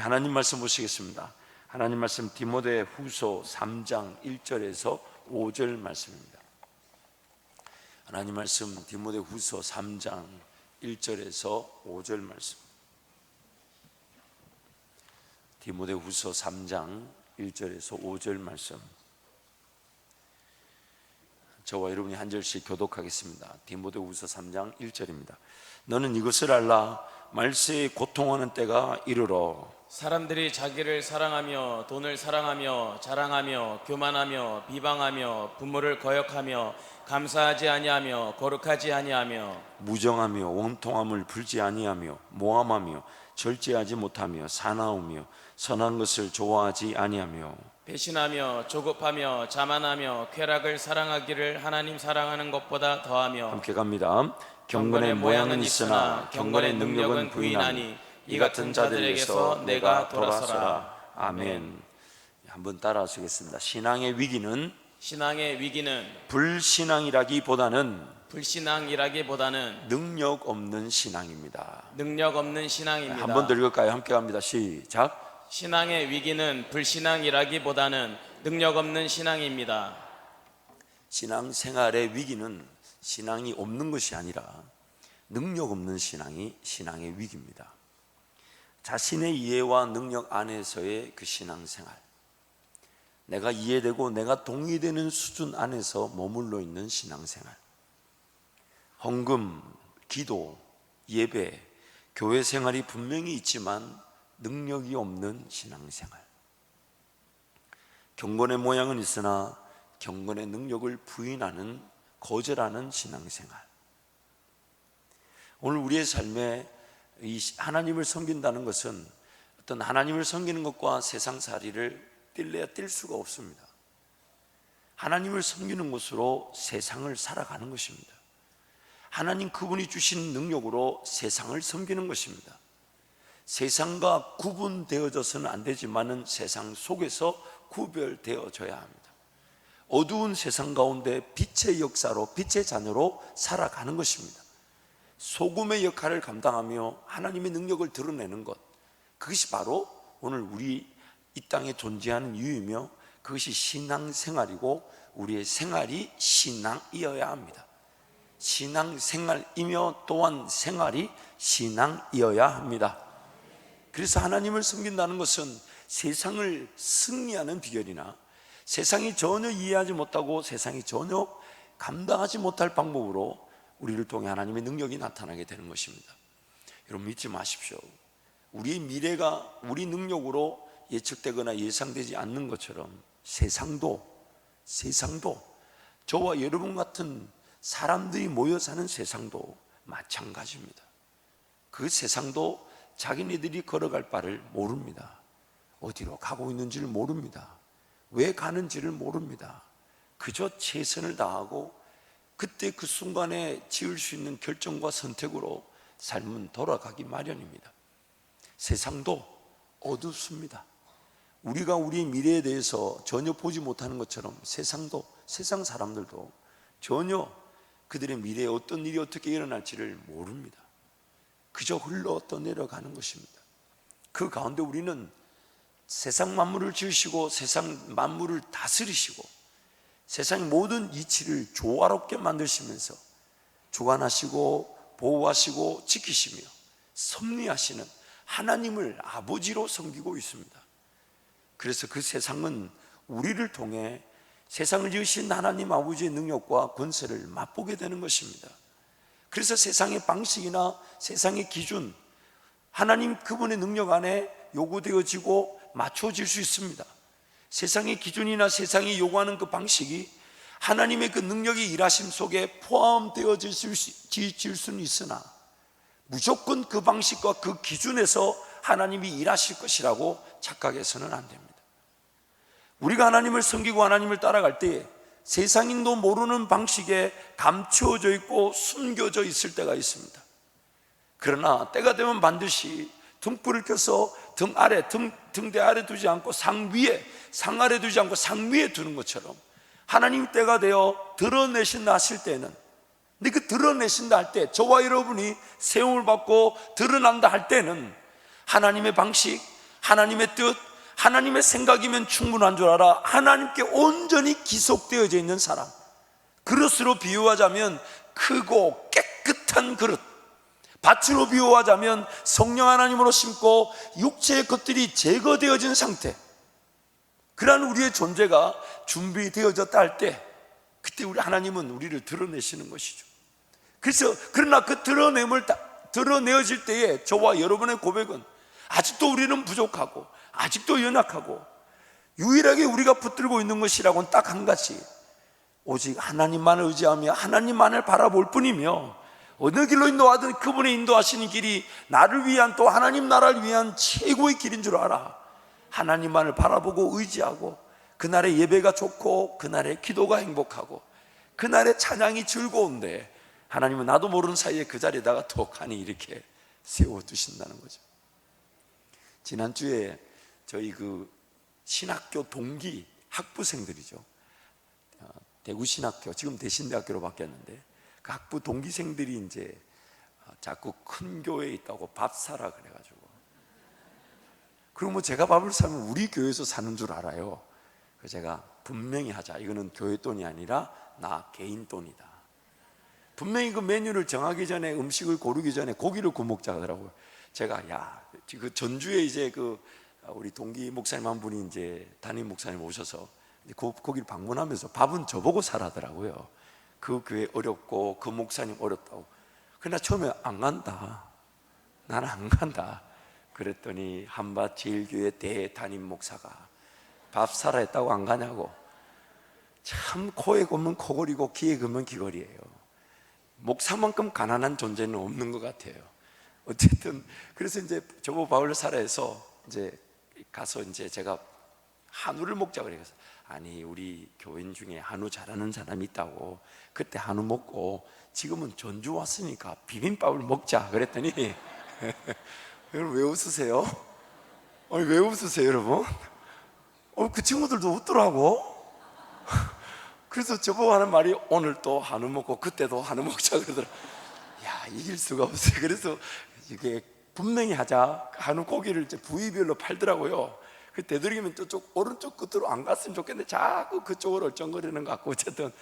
하나님 말씀 보시겠습니다. 하나님 말씀 디모데 후서 3장 1절에서 5절 말씀입니다. 하나님 말씀 디모데 후서 3장 1절에서 5절 말씀. 디모데 후서 3장 1절에서 5절 말씀. 저와 여러분이 한 절씩 교독하겠습니다. 디모데 후서 3장 1절입니다. 너는 이것을 알라. 말세에 고통하는 때가 이르러 사람들이 자기를 사랑하며 돈을 사랑하며 자랑하며 교만하며 비방하며 부모를 거역하며 감사하지 아니하며 거룩하지 아니하며 무정하며 원통함을 풀지 아니하며 모함하며 절제하지 못하며 사나우며 선한 것을 좋아하지 아니하며 배신하며 조급하며 자만하며 쾌락을 사랑하기를 하나님 사랑하는 것보다 더하며 함께 갑니다. 경건의 모양은 있으나 경건의 능력은 부인하니 이 같은 자들에게서 내가 돌아서라. 아멘. 한번 따라 하시겠습니다. 신앙의 위기는 불신앙이라기보다는 능력 없는 신앙입니다. 한번 더 읽을까요? 함께 갑니다. 시작. 신앙의 위기는 불신앙이라기보다는 능력 없는 신앙입니다. 신앙생활의 위기는 신앙이 없는 것이 아니라 능력 없는 신앙이 신앙의 위기입니다. 자신의 이해와 능력 안에서의 그 신앙생활, 내가 이해되고 내가 동의되는 수준 안에서 머물러 있는 신앙생활, 헌금, 기도, 예배, 교회 생활이 분명히 있지만 능력이 없는 신앙생활, 경건의 모양은 있으나 경건의 능력을 부인하는, 거절하는 신앙생활. 오늘 우리의 삶에 이 하나님을 섬긴다는 것은 어떤 하나님을 섬기는 것과 세상살이를 뗄래야 뗄 수가 없습니다. 하나님을 섬기는 것으로 세상을 살아가는 것입니다. 하나님 그분이 주신 능력으로 세상을 섬기는 것입니다. 세상과 구분되어져서는 안 되지만은 세상 속에서 구별되어져야 합니다. 어두운 세상 가운데 빛의 역사로, 빛의 자녀로 살아가는 것입니다. 소금의 역할을 감당하며 하나님의 능력을 드러내는 것, 그것이 바로 오늘 우리 이 땅에 존재하는 이유이며 그것이 신앙생활이고 우리의 생활이 신앙이어야 합니다. 신앙생활이며 또한 생활이 신앙이어야 합니다. 그래서 하나님을 섬긴다는 것은 세상을 승리하는 비결이나 세상이 전혀 이해하지 못하고 세상이 전혀 감당하지 못할 방법으로 우리를 통해 하나님의 능력이 나타나게 되는 것입니다. 여러분 믿지 마십시오. 우리의 미래가 우리 능력으로 예측되거나 예상되지 않는 것처럼 세상도 저와 여러분 같은 사람들이 모여 사는 세상도 마찬가지입니다. 그 세상도 자기네들이 걸어갈 바를 모릅니다. 어디로 가고 있는지를 모릅니다. 왜 가는지를 모릅니다. 그저 최선을 다하고 그때 그 순간에 지을 수 있는 결정과 선택으로 삶은 돌아가기 마련입니다. 세상도 어둡습니다. 우리가 우리의 미래에 대해서 전혀 보지 못하는 것처럼 세상 사람들도 전혀 그들의 미래에 어떤 일이 어떻게 일어날지를 모릅니다. 그저 흘러 떠내려가는 것입니다. 그 가운데 우리는 세상 만물을 지으시고 세상 만물을 다스리시고 세상의 모든 이치를 조화롭게 만드시면서 주관하시고 보호하시고 지키시며 섭리하시는 하나님을 아버지로 섬기고 있습니다. 그래서 그 세상은 우리를 통해 세상을 지으신 하나님 아버지의 능력과 권세를 맛보게 되는 것입니다. 그래서 세상의 방식이나 세상의 기준, 하나님 그분의 능력 안에 요구되어지고 맞춰질 수 있습니다. 세상의 기준이나 세상이 요구하는 그 방식이 하나님의 그 능력의 일하심 속에 포함되어질 수는 있으나 무조건 그 방식과 그 기준에서 하나님이 일하실 것이라고 착각해서는 안 됩니다. 우리가 하나님을 섬기고 하나님을 따라갈 때 세상인도 모르는 방식에 감추어져 있고 숨겨져 있을 때가 있습니다. 그러나 때가 되면 반드시 등불을 켜서 등대 아래 두지 않고 상 아래 두지 않고 상 위에 두는 것처럼 하나님 때가 되어 드러내신다 하실 때는, 근데 그 드러내신다 할 때, 저와 여러분이 세움을 받고 드러난다 할 때는 하나님의 방식, 하나님의 뜻, 하나님의 생각이면 충분한 줄 알아. 하나님께 온전히 기속되어져 있는 사람, 그릇으로 비유하자면 크고 깨끗한 그릇, 밭으로 비유하자면 성령 하나님으로 심고 육체의 것들이 제거되어진 상태, 그러한 우리의 존재가 준비되어졌다 할 때, 그때 우리 하나님은 우리를 드러내시는 것이죠. 그래서 그러나 그 드러내어질 때에 저와 여러분의 고백은 아직도 우리는 부족하고 아직도 연약하고 유일하게 우리가 붙들고 있는 것이라고는 딱 한 가지, 오직 하나님만을 의지하며 하나님만을 바라볼 뿐이며, 어느 길로 인도하든 그분의 인도하시는 길이 나를 위한, 또 하나님 나라를 위한 최고의 길인 줄 알아. 하나님만을 바라보고 의지하고, 그날의 예배가 좋고 그날의 기도가 행복하고 그날의 찬양이 즐거운데, 하나님은 나도 모르는 사이에 그 자리에다가 톡하니 이렇게 세워두신다는 거죠. 지난주에 저희 그 신학교 동기 학부생들이죠, 대구신학교, 지금 대신대학교로 바뀌었는데, 그 학부 동기생들이 이제 자꾸 큰 교회에 있다고 밥 사라 그래가지고, 그리고 뭐 제가 밥을 사면 우리 교회에서 사는 줄 알아요. 그래서 제가 분명히 하자, 이거는 교회 돈이 아니라 나 개인 돈이다. 분명히 그 메뉴를 정하기 전에, 음식을 고르기 전에 고기를 구먹자 하더라고요. 제가 그 전주에 이제 그 우리 동기 목사님 한 분이 이제 담임 목사님 오셔서 거기를 방문하면서 밥은 저보고 사라더라고요. 그 교회 어렵고 그 목사님 어렵다고. 그러나 처음에 안 간다, 나는 안 간다 그랬더니 한밭 제일교회 대담임 목사가 밥 사라 했다고 안 가냐고. 참 코에 걸면 코걸이고 귀에 걸면 귀걸이에요. 목사만큼 가난한 존재는 없는 것 같아요. 어쨌든 그래서 이제 저보고 밥을 사라 해서 이제 가서 이제 제가 한우를 먹자 그래서, 아니 우리 교인 중에 한우 잘하는 사람이 있다고, 그때 한우 먹고 지금은 전주 왔으니까 비빔밥을 먹자 그랬더니 여러분 왜 웃으세요? 아니 왜 웃으세요 여러분? 그 친구들도 웃더라고. 그래서 저보고 하는 말이, 오늘 또 한우 먹고 그때도 한우 먹자 그러더라. 야, 이길 수가 없어요. 그래서 이게 분명히 하자, 한우 고기를 이제 부위별로 팔더라고요. 그 되도록이면 저쪽 오른쪽 끝으로 안 갔으면 좋겠는데 자꾸 그쪽으로 얼쩡거리는 것 같고, 어쨌든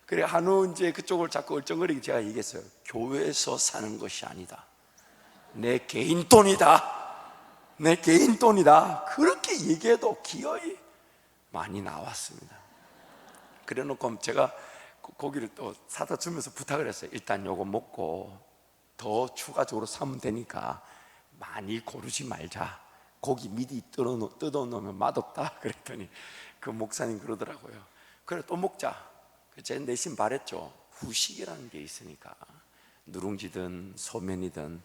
그래 한우 이제 그쪽을 자꾸 얼쩡거리기, 제가 얘기했어요. 교회에서 사는 것이 아니다, 내 개인 돈이다, 내 개인 돈이다. 그렇게 얘기해도 기어이 많이 나왔습니다. 그래 놓고 제가 고기를 또 사다 주면서 부탁을 했어요. 일단 요거 먹고 더 추가적으로 사면 되니까 많이 고르지 말자, 고기 미리 뜯어 놓으면 맛없다 그랬더니 그 목사님 그러더라고요. 그래 또 먹자. 제 내심 바랬죠. 후식이라는 게 있으니까 누룽지든 소면이든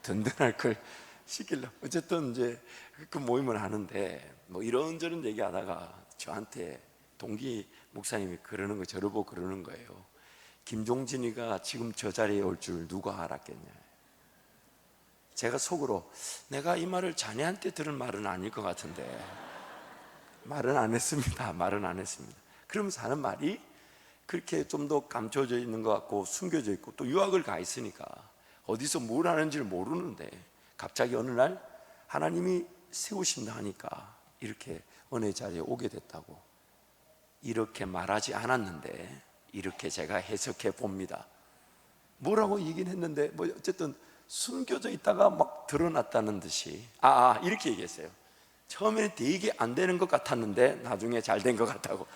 든든할 걸 시키려. 어쨌든 이제 그 모임을 하는데 뭐 이런저런 얘기하다가 저한테 동기 목사님이 그러는 거, 저를 보고 그러는 거예요. 김종진이가 지금 저 자리에 올 줄 누가 알았겠냐. 제가 속으로, 내가 이 말을 자네한테 들은 말은 아닐 것 같은데 말은 안 했습니다. 말은 안 했습니다. 그러면서 하는 말이 그렇게 좀 더 감춰져 있는 것 같고 숨겨져 있고, 또 유학을 가 있으니까 어디서 뭘 하는지를 모르는데 갑자기 어느 날 하나님이 세우신다 하니까 이렇게 은혜 자리에 오게 됐다고. 이렇게 말하지 않았는데 이렇게 제가 해석해 봅니다. 뭐라고 얘기는 했는데 뭐 어쨌든 숨겨져 있다가 막 드러났다는 듯이 이렇게 얘기했어요. 처음에는 되게 안 되는 것 같았는데 나중에 잘 된 것 같다고.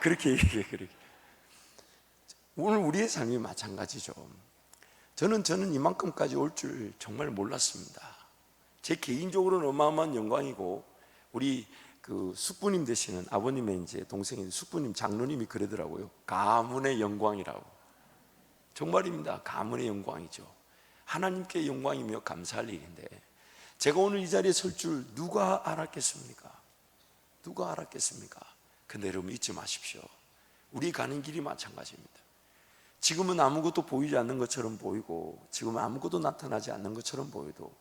그렇게 얘기해요. 그렇게. 오늘 우리의 삶이 마찬가지죠. 저는 이만큼까지 올 줄 정말 몰랐습니다. 제 개인적으로는 어마어마한 영광이고, 우리 그 숙부님 되시는 아버님의 이제 동생인 숙부님 장로님이 그러더라고요. 가문의 영광이라고. 정말입니다. 가문의 영광이죠. 하나님께 영광이며 감사할 일인데, 제가 오늘 이 자리에 설 줄 누가 알았겠습니까? 누가 알았겠습니까? 근데 여러분 잊지 마십시오. 우리 가는 길이 마찬가지입니다. 지금은 아무것도 보이지 않는 것처럼 보이고, 지금은 아무것도 나타나지 않는 것처럼 보여도,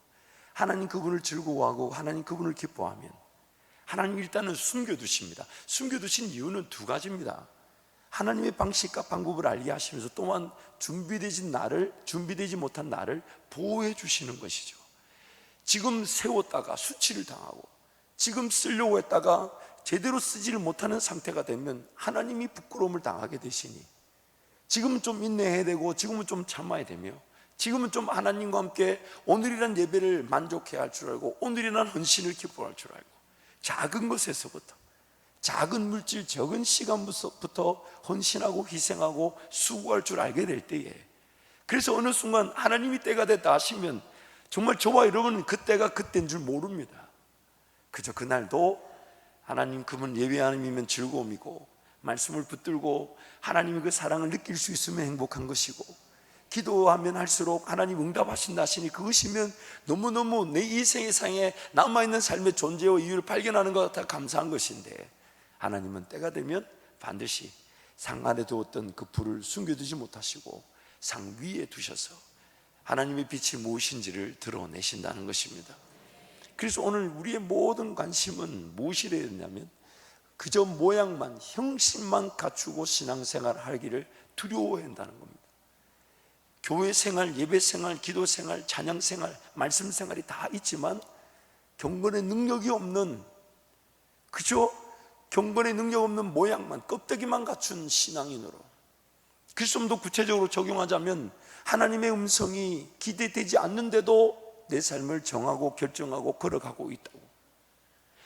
하나님 그분을 즐거워하고 하나님 그분을 기뻐하면 하나님 일단은 숨겨두십니다. 숨겨두신 이유는 두 가지입니다. 하나님의 방식과 방법을 알게 하시면서 또한 준비되지 못한 나를 보호해 주시는 것이죠. 지금 세웠다가 수치를 당하고 지금 쓰려고 했다가 제대로 쓰지를 못하는 상태가 되면 하나님이 부끄러움을 당하게 되시니, 지금은 좀 인내해야 되고, 지금은 좀 참아야 되며, 지금은 좀 하나님과 함께 오늘이란 예배를 만족해야 할 줄 알고, 오늘이란 헌신을 기뻐할 줄 알고, 작은 것에서부터, 작은 물질, 적은 시간부터 헌신하고 희생하고 수고할 줄 알게 될 때에, 그래서 어느 순간 하나님이 때가 됐다 하시면 정말 저와 여러분은 그때가 그때인 줄 모릅니다. 그저 그날도 하나님 그분 예배 하나님이면 즐거움이고, 말씀을 붙들고 하나님의 그 사랑을 느낄 수 있으면 행복한 것이고, 기도하면 할수록 하나님 응답하신다 하시니 그것이면 너무너무 내 이 세상에 남아있는 삶의 존재와 이유를 발견하는 것 같아 감사한 것인데, 하나님은 때가 되면 반드시 상 안에 두었던 그 불을 숨겨두지 못하시고 상 위에 두셔서 하나님의 빛이 무엇인지를 드러내신다는 것입니다. 그래서 오늘 우리의 모든 관심은 무엇이라 했냐면, 그저 모양만, 형식만 갖추고 신앙생활 하기를 두려워한다는 겁니다. 교회 생활, 예배 생활, 기도 생활, 찬양 생활, 말씀 생활이 다 있지만 경건의 능력이 없는, 그저 경건의 능력 없는 모양만, 껍데기만 갖춘 신앙인으로, 그래서 좀 더 구체적으로 적용하자면 하나님의 음성이 기대되지 않는데도 내 삶을 정하고 결정하고 걸어가고 있다고,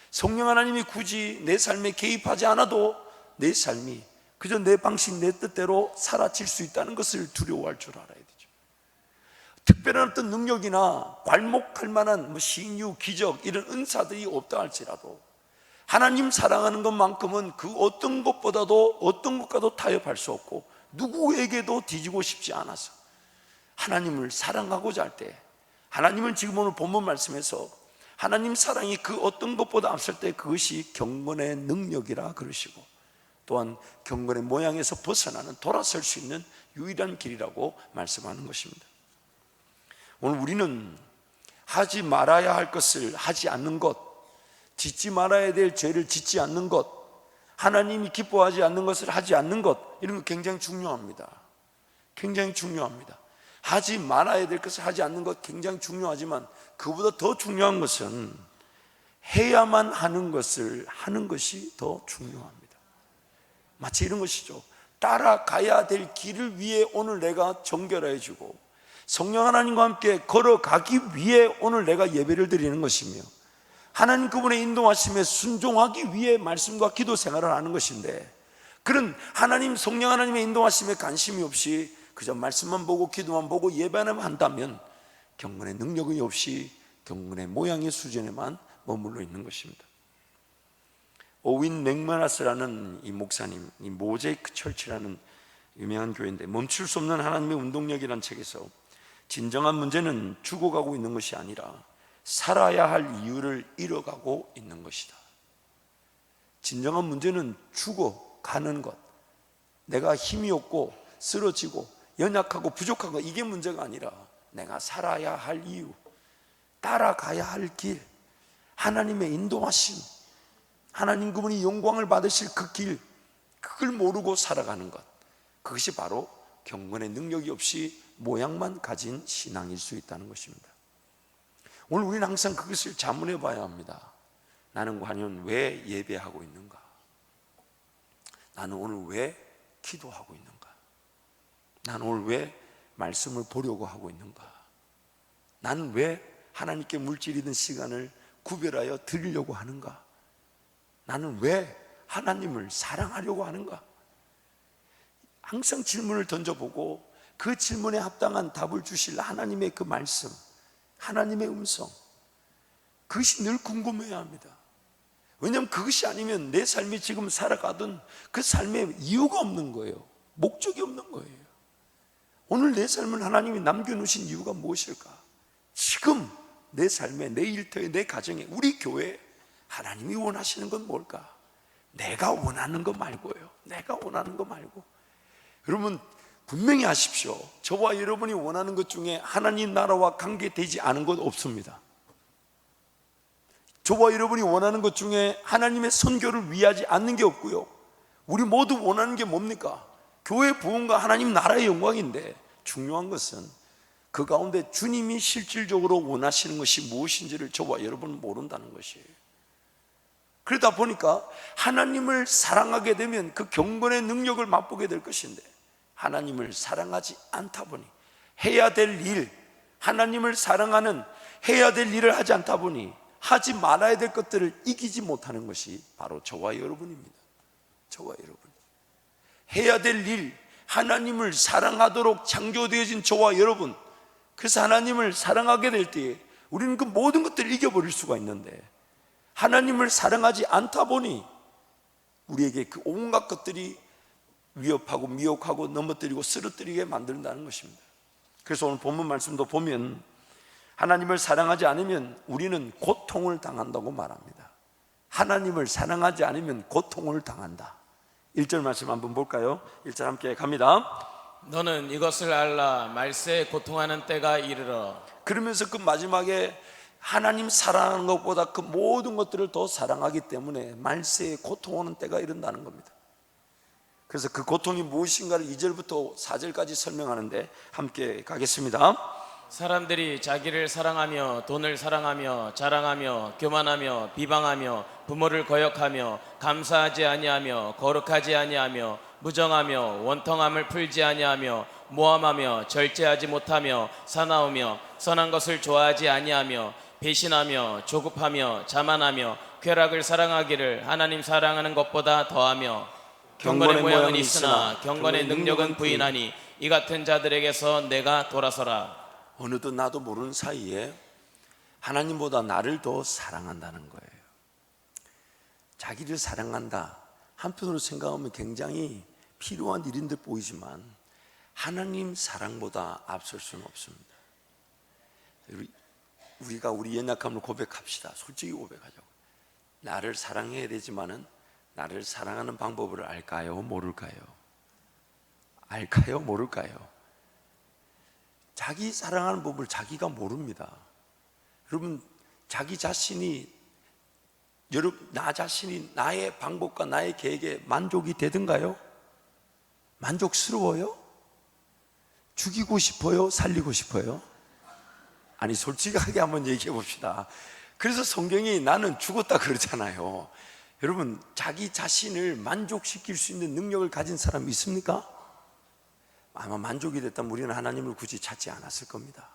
성령 하나님이 굳이 내 삶에 개입하지 않아도 내 삶이 그저 내 방식, 내 뜻대로 사라질 수 있다는 것을 두려워할 줄 알아야 되죠. 특별한 어떤 능력이나 괄목할 만한 신유, 기적 이런 은사들이 없다 할지라도 하나님 사랑하는 것만큼은 그 어떤 것보다도 어떤 것과도 타협할 수 없고, 누구에게도 뒤지고 싶지 않아서 하나님을 사랑하고자 할 때, 하나님은 지금 오늘 본문 말씀에서 하나님 사랑이 그 어떤 것보다 앞설 때 그것이 경건의 능력이라 그러시고, 또한 경건의 모양에서 벗어나는, 돌아설 수 있는 유일한 길이라고 말씀하는 것입니다. 오늘 우리는 하지 말아야 할 것을 하지 않는 것, 짓지 말아야 될 죄를 짓지 않는 것, 하나님이 기뻐하지 않는 것을 하지 않는 것, 이런 거 굉장히 중요합니다. 굉장히 중요합니다. 하지 말아야 될 것을 하지 않는 것 굉장히 중요하지만, 그보다 더 중요한 것은 해야만 하는 것을 하는 것이 더 중요합니다. 마치 이런 것이죠. 따라가야 될 길을 위해 오늘 내가 정결해 주고, 성령 하나님과 함께 걸어가기 위해 오늘 내가 예배를 드리는 것이며, 하나님 그분의 인도하심에 순종하기 위해 말씀과 기도 생활을 하는 것인데, 그런 하나님, 성령 하나님의 인도하심에 관심이 없이 그저 말씀만 보고 기도만 보고 예배만 한다면 경건의 능력이 없이 경건의 모양의 수준에만 머물러 있는 것입니다. 오윈 맥마나스라는 이 목사님, 이 모자이크 철치라는 유명한 교회인데, 멈출 수 없는 하나님의 운동력이라는 책에서 진정한 문제는 죽어가고 있는 것이 아니라 살아야 할 이유를 잃어가고 있는 것이다. 진정한 문제는 죽어가는 것, 내가 힘이 없고 쓰러지고 연약하고 부족한 것, 이게 문제가 아니라 내가 살아야 할 이유, 따라가야 할 길, 하나님의 인도하심, 하나님 그분이 영광을 받으실 그 길, 그걸 모르고 살아가는 것, 그것이 바로 경건의 능력이 없이 모양만 가진 신앙일 수 있다는 것입니다. 오늘 우리는 항상 그것을 자문해 봐야 합니다. 나는 과연 왜 예배하고 있는가? 나는 오늘 왜 기도하고 있는가? 나는 오늘 왜 말씀을 보려고 하고 있는가? 나는 왜 하나님께 물질이든 시간을 구별하여 드리려고 하는가? 나는 왜 하나님을 사랑하려고 하는가? 항상 질문을 던져보고 그 질문에 합당한 답을 주실 하나님의 그 말씀, 하나님의 음성, 그것이 늘 궁금해야 합니다. 왜냐하면 그것이 아니면 내 삶이 지금 살아가던 그 삶에 이유가 없는 거예요. 목적이 없는 거예요. 오늘 내 삶을 하나님이 남겨놓으신 이유가 무엇일까? 지금 내 삶에, 내 일터에, 내 가정에, 우리 교회에 하나님이 원하시는 건 뭘까? 내가 원하는 거 말고요. 내가 원하는 거 말고. 여러분 분명히 아십시오. 저와 여러분이 원하는 것 중에 하나님 나라와 관계되지 않은 것 없습니다. 저와 여러분이 원하는 것 중에 하나님의 선교를 위하지 않는 게 없고요. 우리 모두 원하는 게 뭡니까? 교회 부흥과 하나님 나라의 영광인데, 중요한 것은 그 가운데 주님이 실질적으로 원하시는 것이 무엇인지를 저와 여러분은 모른다는 것이에요. 그러다 보니까 하나님을 사랑하게 되면 그 경건의 능력을 맛보게 될 것인데, 하나님을 사랑하지 않다 보니 해야 될 일, 하나님을 사랑하는 해야 될 일을 하지 않다 보니 하지 말아야 될 것들을 이기지 못하는 것이 바로 저와 여러분입니다. 저와 여러분, 해야 될 일, 하나님을 사랑하도록 창조되어진 저와 여러분, 그래서 하나님을 사랑하게 될 때에 우리는 그 모든 것들을 이겨버릴 수가 있는데, 하나님을 사랑하지 않다 보니 우리에게 그 온갖 것들이 위협하고 미혹하고 넘어뜨리고 쓰러뜨리게 만든다는 것입니다. 그래서 오늘 본문 말씀도 보면 하나님을 사랑하지 않으면 우리는 고통을 당한다고 말합니다. 하나님을 사랑하지 않으면 고통을 당한다. 1절 말씀 한번 볼까요? 1절 함께 갑니다. 너는 이것을 알라. 말세에 고통하는 때가 이르러. 그러면서 그 마지막에 하나님 사랑하는 것보다 그 모든 것들을 더 사랑하기 때문에 말세에 고통하는 때가 이른다는 겁니다. 그래서 그 고통이 무엇인가를 2절부터 4절까지 설명하는데 함께 가겠습니다. 사람들이 자기를 사랑하며 돈을 사랑하며 자랑하며 교만하며 비방하며 부모를 거역하며 감사하지 아니하며 거룩하지 아니하며 무정하며 원통함을 풀지 아니하며 모함하며 절제하지 못하며 사나우며 선한 것을 좋아하지 아니하며 배신하며 조급하며 자만하며 쾌락을 사랑하기를 하나님 사랑하는 것보다 더하며 경건의 모양은 있으나 경건의 능력은 부인하니 이 같은 자들에게서 내가 돌아서라. 어느덧 나도 모르는 사이에 하나님보다 나를 더 사랑한다는 거예요. 자기를 사랑한다, 한편으로 생각하면 굉장히 필요한 일인 듯 보이지만 하나님 사랑보다 앞설 수는 없습니다. 우리가 우리 연약함을 고백합시다. 솔직히 고백하자고. 나를 사랑해야 되지만은 나를 사랑하는 방법을 알까요? 모를까요? 알까요? 모를까요? 자기 사랑하는 법을 자기가 모릅니다. 여러분, 자기 자신이, 나 자신이 나의 방법과 나의 계획에 만족이 되든가요? 만족스러워요? 죽이고 싶어요? 살리고 싶어요? 아니, 솔직하게 한번 얘기해 봅시다. 그래서 성경이 나는 죽었다 그러잖아요. 여러분, 자기 자신을 만족시킬 수 있는 능력을 가진 사람이 있습니까? 아마 만족이 됐다면 우리는 하나님을 굳이 찾지 않았을 겁니다.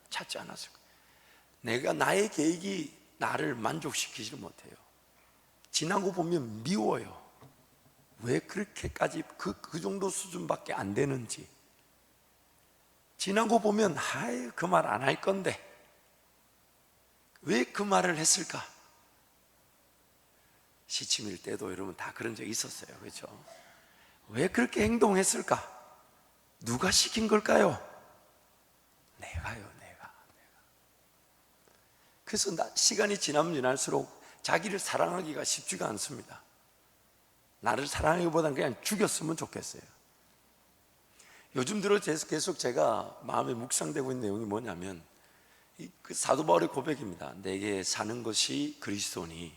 찾지 않았을 겁니다. 내가, 나의 계획이 나를 만족시키지 못해요. 지난 거 보면 미워요. 왜 그렇게까지 그 정도 수준밖에 안 되는지. 지난 거 보면 그 말 안 할 건데 왜 그 말을 했을까? 시침일 때도 여러분 다 그런 적 있었어요. 그렇죠? 왜 그렇게 행동했을까? 누가 시킨 걸까요? 내가요. 그래서 시간이 지나면 지날수록 자기를 사랑하기가 쉽지가 않습니다. 나를 사랑하기보다는 그냥 죽였으면 좋겠어요. 요즘 들어 계속 제가 마음에 묵상되고 있는 내용이 뭐냐면 그 사도 바울의 고백입니다. 내게 사는 것이 그리스도니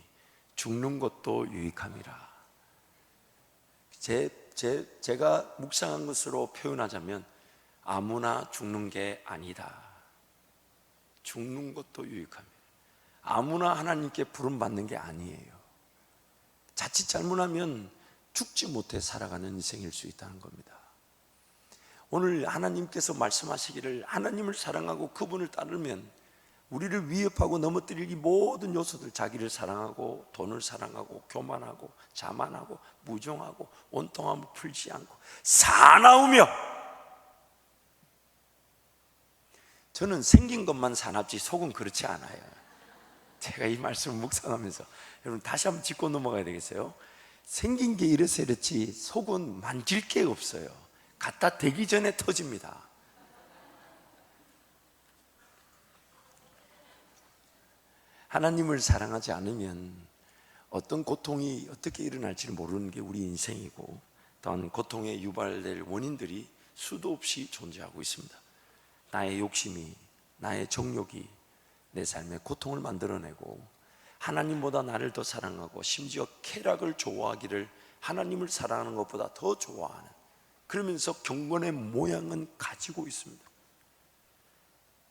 죽는 것도 유익함이라. 제가 묵상한 것으로 표현하자면 아무나 죽는 게 아니다. 죽는 것도 유익함이에요. 아무나 하나님께 부름받는 게 아니에요. 자칫 잘못하면 죽지 못해 살아가는 인생일 수 있다는 겁니다. 오늘 하나님께서 말씀하시기를 하나님을 사랑하고 그분을 따르면 우리를 위협하고 넘어뜨릴 이 모든 요소들, 자기를 사랑하고 돈을 사랑하고 교만하고 자만하고 무정하고 원통함을 풀지 않고 사나우며, 저는 생긴 것만 사납지 속은 그렇지 않아요. 제가 이 말씀을 묵상하면서 여러분 다시 한번 짚고 넘어가야 되겠어요. 생긴 게 이래서 이렇지 속은 만질 게 없어요. 갖다 대기 전에 터집니다. 하나님을 사랑하지 않으면 어떤 고통이 어떻게 일어날지 모르는 게 우리 인생이고, 또한 고통에 유발될 원인들이 수도 없이 존재하고 있습니다. 나의 욕심이, 나의 정욕이 내 삶에 고통을 만들어내고 하나님보다 나를 더 사랑하고 심지어 쾌락을 좋아하기를 하나님을 사랑하는 것보다 더 좋아하는, 그러면서 경건의 모양은 가지고 있습니다.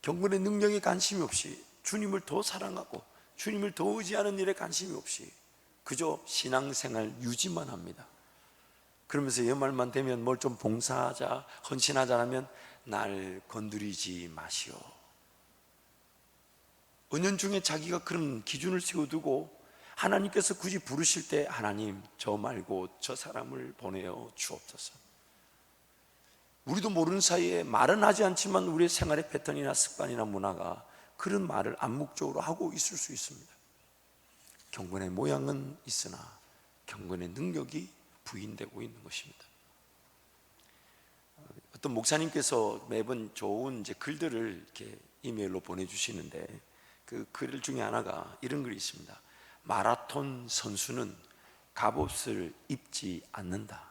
경건의 능력에 관심이 없이 주님을 더 사랑하고 주님을 더 의지하는 일에 관심이 없이 그저 신앙생활 유지만 합니다. 그러면서 연말만 되면 뭘 좀 봉사하자, 헌신하자 하면 날 건드리지 마시오. 은연중에 자기가 그런 기준을 세워두고 하나님께서 굳이 부르실 때 하나님 저 말고 저 사람을 보내어 주옵소서. 우리도 모르는 사이에 말은 하지 않지만 우리의 생활의 패턴이나 습관이나 문화가 그런 말을 암묵적으로 하고 있을 수 있습니다. 경건의 모양은 있으나 경건의 능력이 부인되고 있는 것입니다. 어떤 목사님께서 매번 좋은 글들을 이렇게 이메일로 보내주시는데 그 글 중에 하나가 이런 글이 있습니다. 마라톤 선수는 갑옷을 입지 않는다.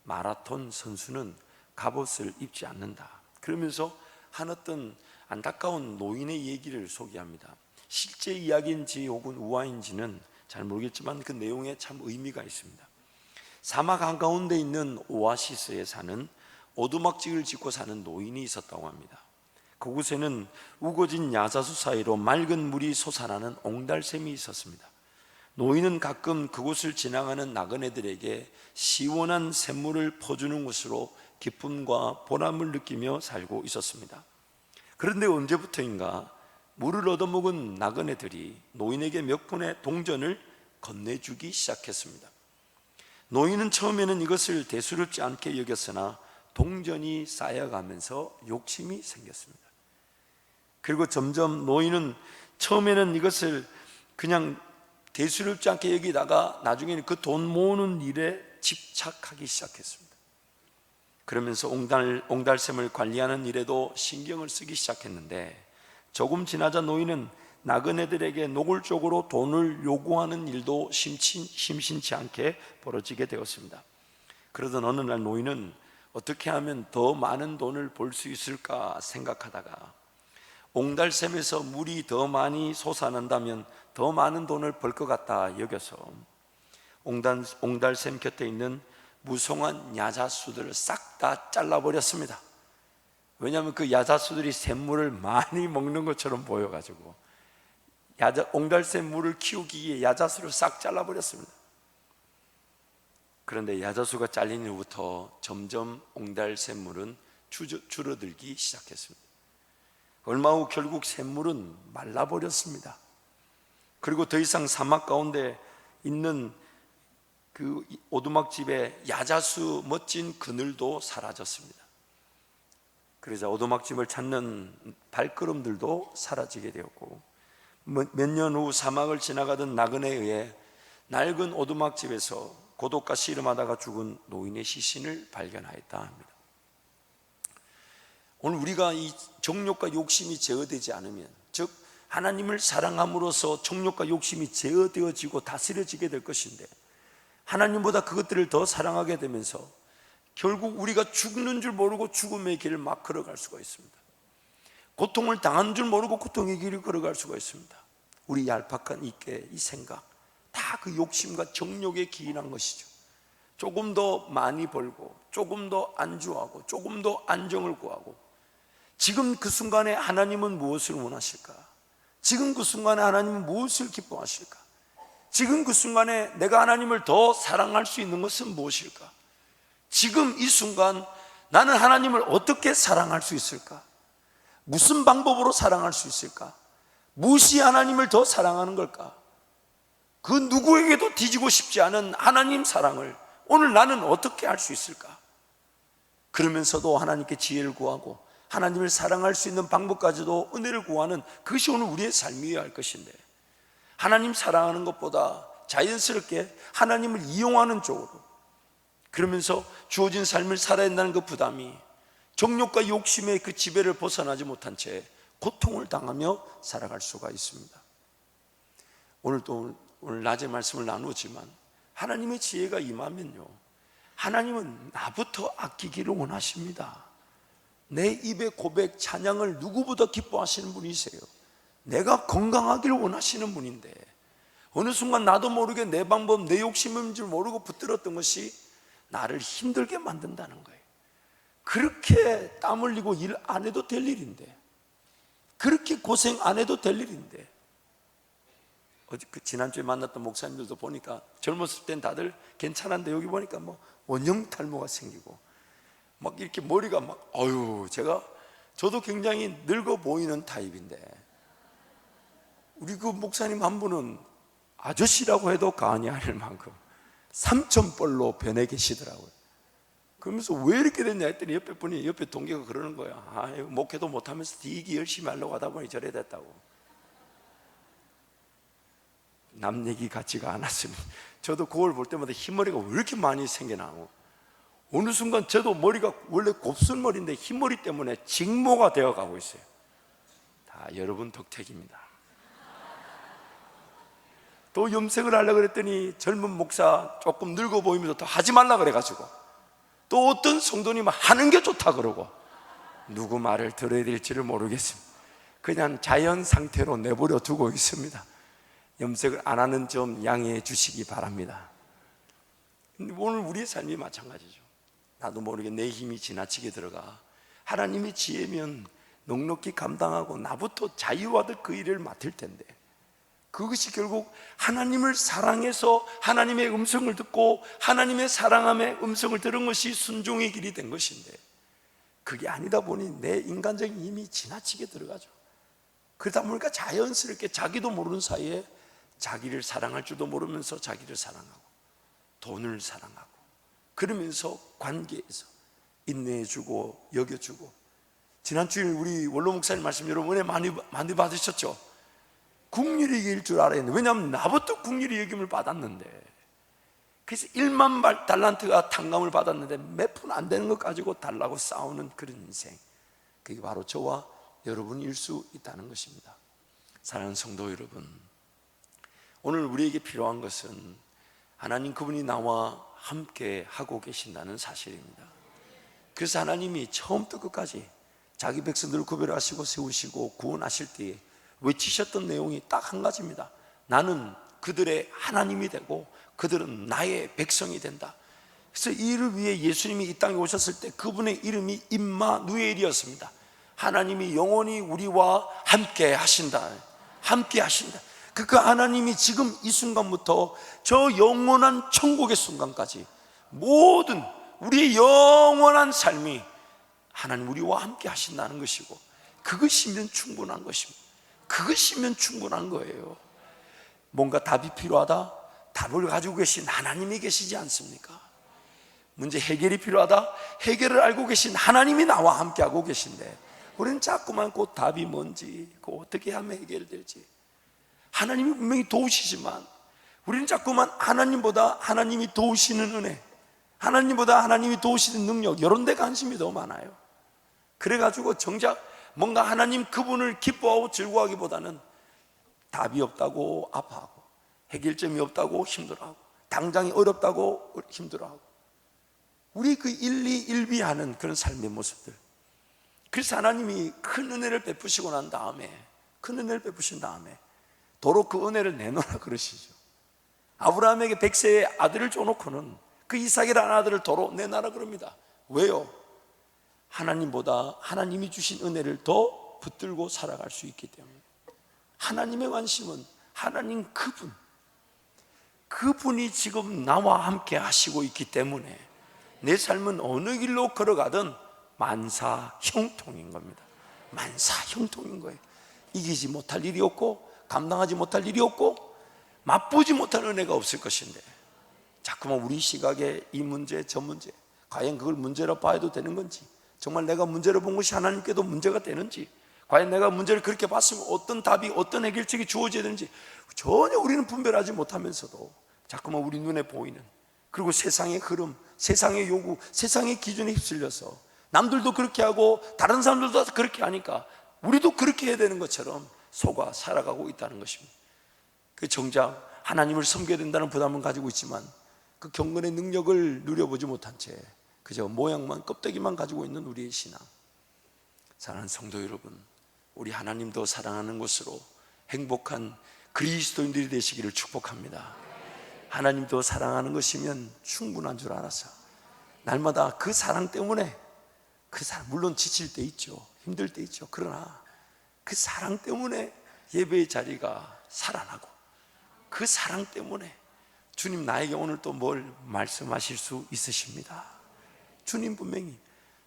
마라톤 선수는 갑옷을 입지 않는다. 그러면서 한 어떤 안타까운 노인의 얘기를 소개합니다. 실제 이야기인지 혹은 우화인지는 잘 모르겠지만 그 내용에 참 의미가 있습니다. 사막 한가운데 있는 오아시스에 사는 오두막집을 짓고 사는 노인이 있었다고 합니다. 그곳에는 우거진 야자수 사이로 맑은 물이 솟아나는 옹달샘이 있었습니다. 노인은 가끔 그곳을 지나가는 나그네들에게 시원한 샘물을 퍼주는 것으로 기쁨과 보람을 느끼며 살고 있었습니다. 그런데 언제부터인가 물을 얻어먹은 나그네들이 노인에게 몇 분의 동전을 건네주기 시작했습니다. 노인은 처음에는 이것을 대수롭지 않게 여겼으나 동전이 쌓여가면서 욕심이 생겼습니다. 그리고 점점 노인은 처음에는 이것을 그냥 대수롭지 않게 여기다가 나중에는 그 돈 모으는 일에 집착하기 시작했습니다. 그러면서 옹달샘을 관리하는 일에도 신경을 쓰기 시작했는데 조금 지나자 노인은 나그네들에게 노골적으로 돈을 요구하는 일도 심심치 않게 벌어지게 되었습니다. 그러던 어느 날 노인은 어떻게 하면 더 많은 돈을 벌 수 있을까 생각하다가 옹달샘에서 물이 더 많이 솟아난다면 더 많은 돈을 벌 것 같다 여겨서 옹달샘 곁에 있는 무성한 야자수들을 싹 다 잘라버렸습니다. 왜냐하면 그 야자수들이 샘물을 많이 먹는 것처럼 보여가지고 옹달샘 물을 키우기 위해 야자수를 싹 잘라버렸습니다. 그런데 야자수가 잘린 이후부터 점점 옹달샘 물은 줄어들기 시작했습니다. 얼마 후 결국 샘물은 말라버렸습니다. 그리고 더 이상 사막 가운데 있는 그 오두막집의 야자수 멋진 그늘도 사라졌습니다. 그러자 오두막집을 찾는 발걸음들도 사라지게 되었고 몇 년 후 사막을 지나가던 나그네에 의해 낡은 오두막집에서 고독과 씨름하다가 죽은 노인의 시신을 발견하였다 합니다. 오늘 우리가 이 정욕과 욕심이 제어되지 않으면, 즉 하나님을 사랑함으로써 정욕과 욕심이 제어되어지고 다스려지게 될 것인데 하나님보다 그것들을 더 사랑하게 되면서 결국 우리가 죽는 줄 모르고 죽음의 길을 막 걸어갈 수가 있습니다. 고통을 당한 줄 모르고 고통의 길을 걸어갈 수가 있습니다. 우리 얄팍한 이 생각 다 그 욕심과 정욕에 기인한 것이죠. 조금 더 많이 벌고 조금 더 안주하고 조금 더 안정을 구하고, 지금 그 순간에 하나님은 무엇을 원하실까? 지금 그 순간에 하나님은 무엇을 기뻐하실까? 지금 그 순간에 내가 하나님을 더 사랑할 수 있는 것은 무엇일까? 지금 이 순간 나는 하나님을 어떻게 사랑할 수 있을까? 무슨 방법으로 사랑할 수 있을까? 무엇이 하나님을 더 사랑하는 걸까? 그 누구에게도 뒤지고 싶지 않은 하나님 사랑을 오늘 나는 어떻게 할 수 있을까? 그러면서도 하나님께 지혜를 구하고 하나님을 사랑할 수 있는 방법까지도 은혜를 구하는 그것이 오늘 우리의 삶이어야 할 것인데, 하나님 사랑하는 것보다 자연스럽게 하나님을 이용하는 쪽으로, 그러면서 주어진 삶을 살아야 한다는 그 부담이 정욕과 욕심의 그 지배를 벗어나지 못한 채 고통을 당하며 살아갈 수가 있습니다. 오늘 낮에 말씀을 나누었지만 하나님의 지혜가 임하면요, 하나님은 나부터 아끼기를 원하십니다. 내 입의 고백, 찬양을 누구보다 기뻐하시는 분이세요. 내가 건강하기를 원하시는 분인데 어느 순간 나도 모르게 내 방법, 내 욕심인 줄 모르고 붙들었던 것이 나를 힘들게 만든다는 거예요. 그렇게 땀 흘리고 일 안 해도 될 일인데, 그렇게 고생 안 해도 될 일인데 지난주에 만났던 목사님들도 보니까 젊었을 땐 다들 괜찮은데 여기 보니까 뭐 원형 탈모가 생기고 막 이렇게 머리가 막 저도 굉장히 늙어 보이는 타입인데 우리 그 목사님 한 분은 아저씨라고 해도 과언이 아닐 만큼 삼천벌로 변해 계시더라고요. 그러면서 왜 이렇게 됐냐 했더니 옆에 동기가 그러는 거야. 목회도 못하면서 디기 열심히 하려고 하다 보니 저래 됐다고. 남 얘기 같지가 않았습니다. 저도 거울 볼 때마다 흰머리가 왜 이렇게 많이 생겨나고 어느 순간 저도 머리가 원래 곱슬머리인데 흰머리 때문에 직모가 되어가고 있어요. 다 여러분 덕택입니다. 또 염색을 하려고 그랬더니 젊은 목사 조금 늙어 보이면서 또 하지 말라 그래가지고 또 어떤 성도님은 하는 게 좋다 그러고 누구 말을 들어야 될지를 모르겠습니다. 그냥 자연 상태로 내버려 두고 있습니다. 염색을 안 하는 점 양해해 주시기 바랍니다. 근데 오늘 우리의 삶이 마찬가지죠. 나도 모르게 내 힘이 지나치게 들어가 하나님의 지혜면 넉넉히 감당하고 나부터 자유하듯 그 일을 맡을 텐데 그것이 결국 하나님을 사랑해서 하나님의 음성을 듣고 하나님의 사랑함의 음성을 들은 것이 순종의 길이 된 것인데 그게 아니다 보니 내 인간적인 힘이 지나치게 들어가죠. 그러다 보니까 자연스럽게 자기도 모르는 사이에 자기를 사랑할 줄도 모르면서 자기를 사랑하고 돈을 사랑하고 그러면서 관계에서 인내해주고 여겨주고 지난주에 우리 원로 목사님 말씀 여러분 은혜 많이 받으셨죠? 국률이 이길 줄 알아야 했는데 왜냐하면 나부터 국률이 여김을 받았는데 그래서 1만 달란트가 탕감을 받았는데 몇 푼 안 되는 것 가지고 달라고 싸우는 그런 인생 그게 바로 저와 여러분일 수 있다는 것입니다. 사랑하는 성도 여러분 오늘 우리에게 필요한 것은 하나님 그분이 나와 함께 하고 계신다는 사실입니다. 그래서 하나님이 처음부터 끝까지 자기 백성들을 구별하시고 세우시고 구원하실 때에 외치셨던 내용이 딱 한 가지입니다. 나는 그들의 하나님이 되고 그들은 나의 백성이 된다. 그래서 이를 위해 예수님이 이 땅에 오셨을 때 그분의 이름이 임마누엘이었습니다. 하나님이 영원히 우리와 함께 하신다. 함께 하신다. 그 하나님이 지금 이 순간부터 저 영원한 천국의 순간까지 모든 우리의 영원한 삶이 하나님 우리와 함께 하신다는 것이고 그것이면 충분한 것입니다. 그것이면 충분한 거예요. 뭔가 답이 필요하다? 답을 가지고 계신 하나님이 계시지 않습니까? 문제 해결이 필요하다? 해결을 알고 계신 하나님이 나와 함께하고 계신데 우리는 자꾸만 그 답이 뭔지 그 어떻게 하면 해결될지 하나님이 분명히 도우시지만 우리는 자꾸만 하나님보다 하나님이 도우시는 은혜 하나님보다 하나님이 도우시는 능력 이런 데 관심이 더 많아요. 그래가지고 정작 뭔가 하나님 그분을 기뻐하고 즐거워하기보다는 답이 없다고 아파하고 해결점이 없다고 힘들어하고 당장이 어렵다고 힘들어하고 우리 그 일희일비하는 그런 삶의 모습들. 그래서 하나님이 큰 은혜를 베푸시고 난 다음에 큰 은혜를 베푸신 다음에 도로 그 은혜를 내놓으라 그러시죠. 아브라함에게 100세의 아들을 줘놓고는 그 이삭이라는 아들을 도로 내놔라 그럽니다. 왜요? 하나님보다 하나님이 주신 은혜를 더 붙들고 살아갈 수 있기 때문에 하나님의 관심은 하나님 그분이 지금 나와 함께 하시고 있기 때문에 내 삶은 어느 길로 걸어가든 만사형통인 겁니다. 만사형통인 거예요. 이기지 못할 일이 없고 감당하지 못할 일이 없고 맛보지 못할 은혜가 없을 것인데 자꾸만 우리 시각에 이 문제 저 문제 과연 그걸 문제로 봐도 되는 건지 정말 내가 문제로 본 것이 하나님께도 문제가 되는지 과연 내가 문제를 그렇게 봤으면 어떤 답이 어떤 해결책이 주어져야 되는지 전혀 우리는 분별하지 못하면서도 자꾸만 우리 눈에 보이는 그리고 세상의 흐름, 세상의 요구, 세상의 기준에 휩쓸려서 남들도 그렇게 하고 다른 사람들도 다 그렇게 하니까 우리도 그렇게 해야 되는 것처럼 속아 살아가고 있다는 것입니다. 그 정작 하나님을 섬겨야 된다는 부담은 가지고 있지만 그 경건의 능력을 누려보지 못한 채 그저 모양만 껍데기만 가지고 있는 우리의 신앙. 사랑하는 성도 여러분, 우리 하나님도 사랑하는 것으로 행복한 그리스도인들이 되시기를 축복합니다. 하나님도 사랑하는 것이면 충분한 줄 알아서 날마다 그 사랑 때문에 그 사랑 물론 지칠 때 있죠, 힘들 때 있죠. 그러나 그 사랑 때문에 예배의 자리가 살아나고 그 사랑 때문에 주님 나에게 오늘 또 뭘 말씀하실 수 있으십니다. 주님 분명히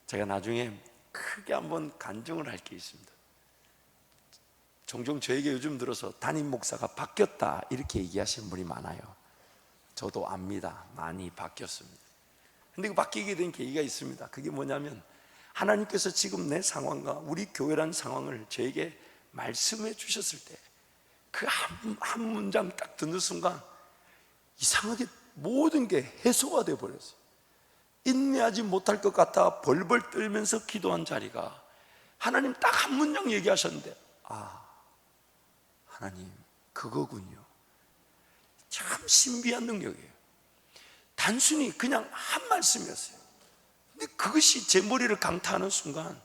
제가 나중에 크게 한번 간증을 할 게 있습니다. 종종 저에게 요즘 들어서 담임 목사가 바뀌었다 이렇게 얘기하시는 분이 많아요. 저도 압니다. 많이 바뀌었습니다. 근데 그 바뀌게 된 계기가 있습니다. 그게 뭐냐면 하나님께서 지금 내 상황과 우리 교회란 상황을 저에게 말씀해 주셨을 때 그 한 문장 딱 듣는 순간 이상하게 모든 게 해소가 돼 버렸어요. 인내하지 못할 것 같아 벌벌 떨면서 기도한 자리가 하나님 딱 한 문장 얘기하셨는데, 아, 하나님 그거군요. 참 신비한 능력이에요. 단순히 그냥 한 말씀이었어요. 근데 그것이 제 머리를 강타하는 순간,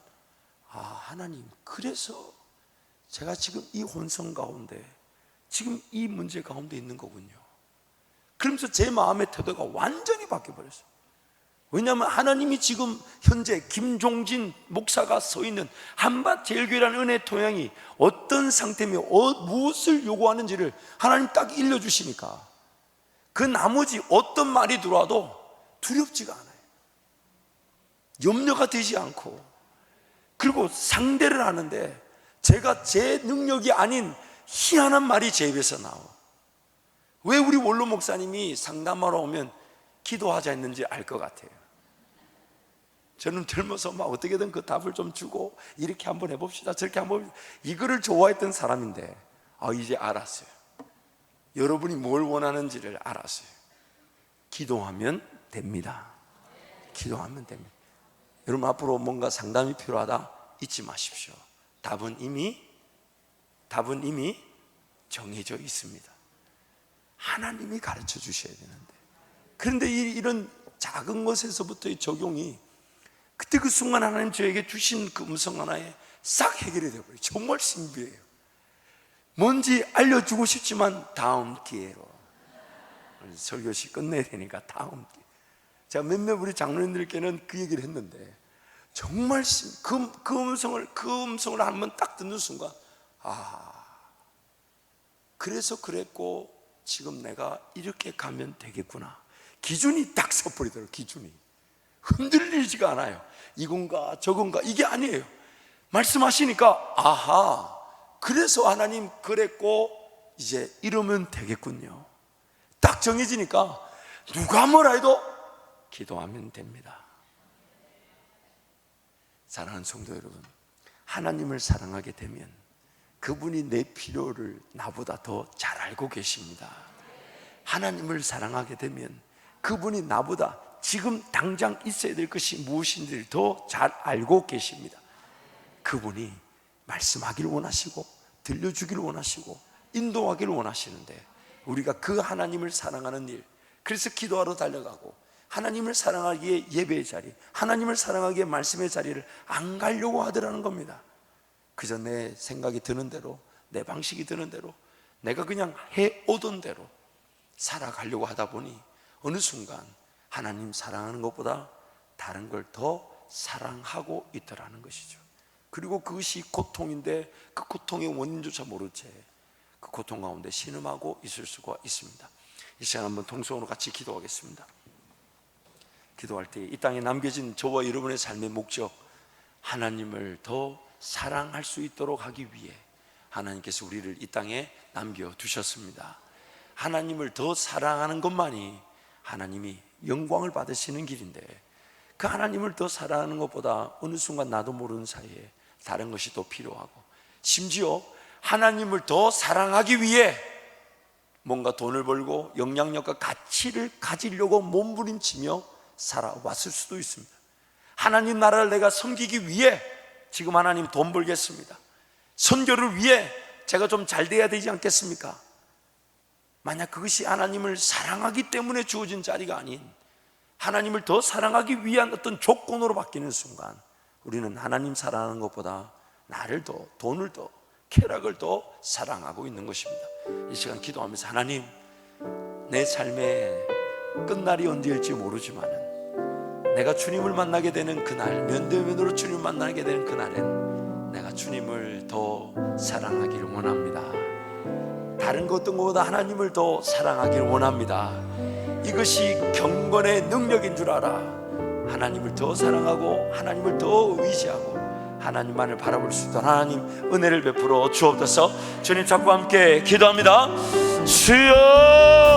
아, 하나님 그래서 제가 지금 이 혼성 가운데, 지금 이 문제 가운데 있는 거군요. 그러면서 제 마음의 태도가 완전히 바뀌어버렸어요. 왜냐하면 하나님이 지금 현재 김종진 목사가 서 있는 한밭제일교회라는 은혜 토양이 어떤 상태며 무엇을 요구하는지를 하나님 딱 일러주시니까 그 나머지 어떤 말이 들어와도 두렵지가 않아요. 염려가 되지 않고, 그리고 상대를 하는데 제가 제 능력이 아닌 희한한 말이 제 입에서 나와. 왜 우리 원로 목사님이 상담하러 오면 기도하자 했는지 알 것 같아요. 저는 젊어서 막 어떻게든 그 답을 좀 주고 이렇게 한번 해봅시다, 저렇게 한번 해봅시다, 이거를 좋아했던 사람인데 이제 알았어요. 여러분이 뭘 원하는지를 알았어요. 기도하면 됩니다. 기도하면 됩니다. 여러분 앞으로 뭔가 상담이 필요하다 잊지 마십시오. 답은 이미 정해져 있습니다. 하나님이 가르쳐 주셔야 되는데, 그런데 이런 작은 것에서부터의 적용이 그때 그 순간 하나님 저에게 주신 그 음성 하나에 싹 해결이 되어버려요. 정말 신비해요. 뭔지 알려주고 싶지만 다음 기회로, 설교시 끝내야 되니까 다음 기회. 제가 몇몇 우리 장로님들께는 그 얘기를 했는데 정말 그 음성을 한번 딱 듣는 순간, 그래서 그랬고 지금 내가 이렇게 가면 되겠구나. 기준이 딱 서버리더라고요. 기준이 흔들리지가 않아요. 이건가 저건가 이게 아니에요. 말씀하시니까 그래서 하나님 그랬고 이제 이러면 되겠군요. 딱 정해지니까 누가 뭐라 해도 기도하면 됩니다. 사랑하는 성도 여러분, 하나님을 사랑하게 되면 그분이 내 필요를 나보다 더 잘 알고 계십니다. 하나님을 사랑하게 되면 그분이 나보다 지금 당장 있어야 될 것이 무엇인지를 더 잘 알고 계십니다. 그분이 말씀하기를 원하시고 들려주기를 원하시고 인도하기를 원하시는데, 우리가 그 하나님을 사랑하는 일, 그래서 기도하러 달려가고 하나님을 사랑하기에 예배의 자리, 하나님을 사랑하기에 말씀의 자리를 안 가려고 하더라는 겁니다. 그저 내 생각이 드는 대로, 내 방식이 드는 대로, 내가 그냥 해오던 대로 살아가려고 하다 보니 어느 순간 하나님 사랑하는 것보다 다른 걸 더 사랑하고 있더라는 것이죠. 그리고 그것이 고통인데 그 고통의 원인조차 모른 채 그 고통 가운데 신음하고 있을 수가 있습니다. 이 시간 한번 통성으로 같이 기도하겠습니다. 기도할 때 이 땅에 남겨진 저와 여러분의 삶의 목적, 하나님을 더 사랑할 수 있도록 하기 위해 하나님께서 우리를 이 땅에 남겨두셨습니다. 하나님을 더 사랑하는 것만이 하나님이 영광을 받으시는 길인데, 그 하나님을 더 사랑하는 것보다 어느 순간 나도 모르는 사이에 다른 것이 더 필요하고, 심지어 하나님을 더 사랑하기 위해 뭔가 돈을 벌고 영향력과 가치를 가지려고 몸부림치며 살아왔을 수도 있습니다. 하나님 나라를 내가 섬기기 위해 지금 하나님 돈 벌겠습니다, 선교를 위해 제가 좀 잘 돼야 되지 않겠습니까? 만약 그것이 하나님을 사랑하기 때문에 주어진 자리가 아닌 하나님을 더 사랑하기 위한 어떤 조건으로 바뀌는 순간, 우리는 하나님 사랑하는 것보다 나를 더, 돈을 더, 쾌락을 더 사랑하고 있는 것입니다. 이 시간 기도하면서, 하나님, 내 삶의 끝날이 언제일지 모르지만 내가 주님을 만나게 되는 그날, 면대면으로 주님을 만나게 되는 그날엔 내가 주님을 더 사랑하기를 원합니다. 다른 것 어떤 것보다 하나님을 더 사랑하길 원합니다. 이것이 경건의 능력인 줄 알아. 하나님을 더 사랑하고 하나님을 더 의지하고 하나님만을 바라볼 수 있도록 하나님 은혜를 베풀어 주옵소서. 주님 잡고 함께 기도합니다. 주여